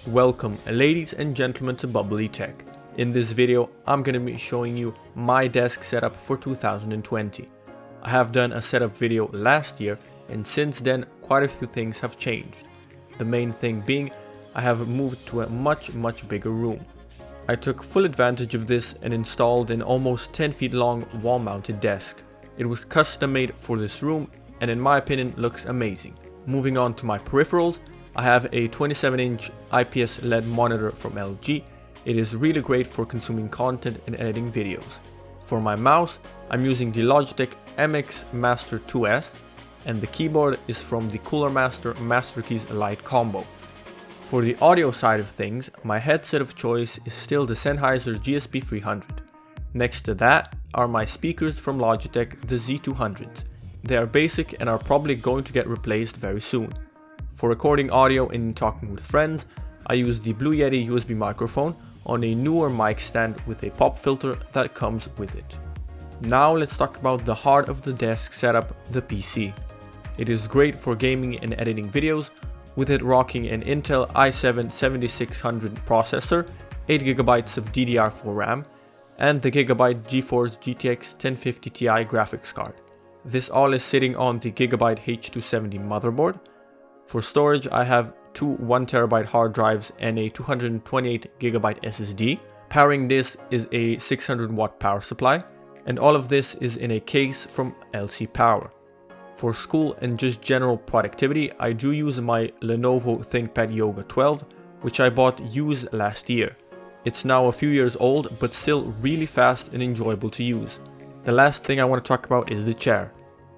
Welcome ladies and gentlemen to Bubbly Tech. In this video I'm going to be showing you my desk setup for 2020. I have done a setup video last year and since then quite a few things have changed. The main thing being I have moved to a much bigger room. I took full advantage of this and installed an almost 10 feet long wall mounted desk. It was custom made for this room and in my opinion looks amazing. Moving on to my peripherals, I have a 27-inch IPS LED monitor from LG. It is really great for consuming content and editing videos. For my mouse, I'm using the Logitech MX Master 2S and the keyboard is from the Cooler Master Master Keys Lite Combo. For the audio side of things, my headset of choice is still the Sennheiser GSP 300. Next to that are my speakers from Logitech, the Z200s. They are basic and are probably going to get replaced very soon. For recording audio and talking with friends, I use the Blue Yeti USB microphone on a newer mic stand with a pop filter that comes with it. Now let's talk about the heart of the desk setup, the PC. It is great for gaming and editing videos, with it rocking an Intel i7-7600 processor, 8GB of DDR4 RAM, and the Gigabyte GeForce GTX 1050 Ti graphics card. This all is sitting on the Gigabyte H270 motherboard. For storage, I have two 1TB hard drives and a 228GB SSD. Powering this is a 600 watt power supply, and all of this is in a case from LC Power. For school and just general productivity, I do use my Lenovo ThinkPad Yoga 12, which I bought used last year. It's now a few years old, but still really fast and enjoyable to use. The last thing I want to talk about is the chair.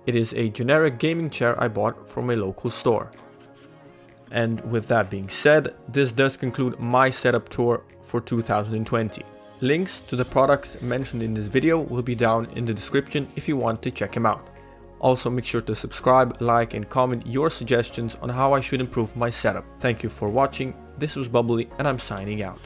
It is a generic gaming chair I bought from a local store. And with that being said, this does conclude my setup tour for 2020. Links to the products mentioned in this video will be down in the description if you want to check them out. Also make sure to subscribe, like and comment your suggestions on how I should improve my setup. Thank you for watching, this was Bubbly and I'm signing out.